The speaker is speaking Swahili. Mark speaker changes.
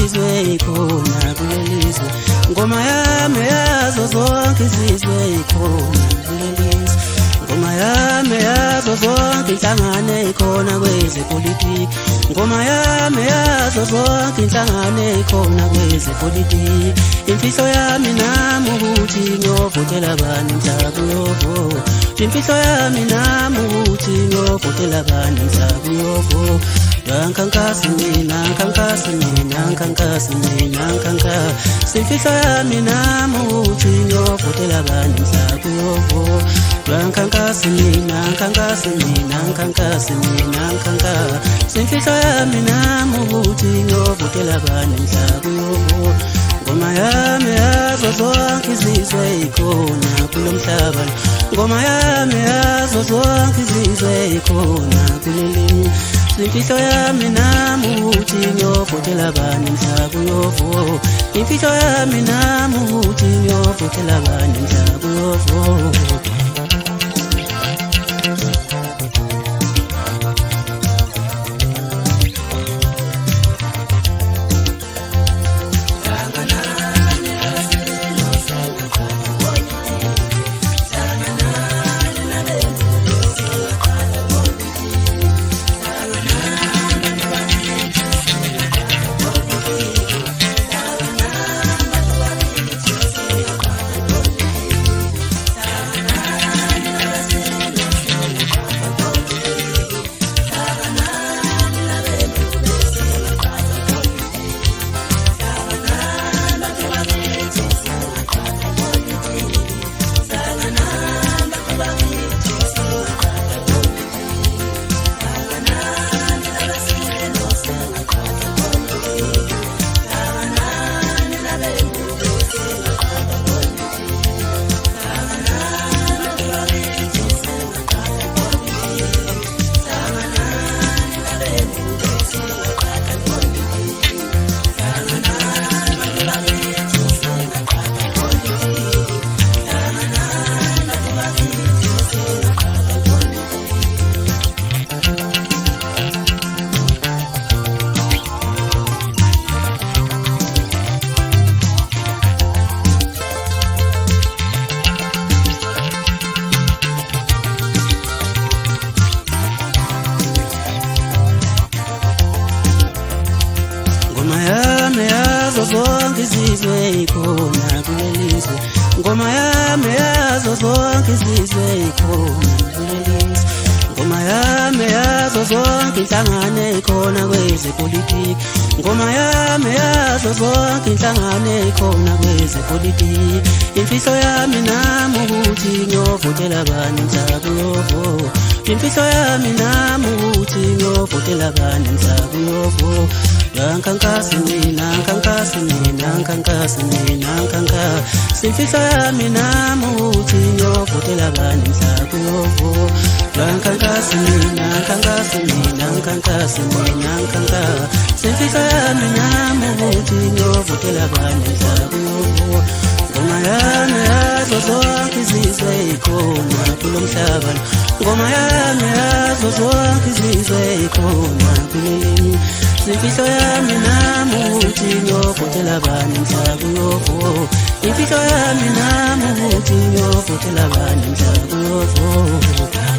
Speaker 1: izizwe ikhona kulelizwe ngoma yami yazo zonke izizwe ikhona kulelizwe ngoma yami yazo zonke inhlangano ikhona kwezepolitiki ngoma yami yazo zonke inhlangano ikhona kwezepolitiki imfihlo yami nami ukuthi ngiyovotela bani mhla kuyovota imfihlo yami nami ukuthi ngiyovotela bani mhla kuyovota Nkankas mina, nkankas mina, nkankas mina, nkankas simfihlo yami nami ukuthi ngiyovotela bani mhla kuyovota nkankas mina, nkankas mina, nkankas mina, nkankas simfihlo yami nami ukuthi ngiyovotela bani mhla kuyovota ngoma yami yazo zonke izizwe ikhona kulo mhlaba ngoma yami yazo zonke izizwe ikhona kuleli imfihlo yami nami ukuthi ngiyovotela bani mhla kuyovota imfihlo yami nami ukuthi ngiyovotela bani mhla kuyovota zonke izizwe ikhona kulelizwe ngoma yami yazo zonke izizwe ikhona kulelizwe ngoma yami yazo zonke inhlangano ikhona kwezepolitiki ngoma yami yazo zonke inhlangano ikhona kwezepolitiki imfihlo yami nami ukuthi ngiyovotela bani mhla kuyovota imfihlo yami nami ukuthi ngiyovotela bani mhla kuyovota nkankas mina, nkankas mina, nkankas mina, nkankas simfihlo yami nami ukuthi ngiyovotela bani mhla kuyovota nkankas mina, nkankas mina, nkankas mina, nkankas simfihlo yami nami ukuthi ngiyovotela bani mhla kuyovota ngoma yami yazo zonke izizwe ikhona kulo mhlaba ngoma yami yazo zonke izizwe ikhona kuleli imfihlo yami nami ukuthi ngiyovotela bani mhla kuyovota imfihlo yami nami ukuthi ngiyovotela bani mhla kuyovota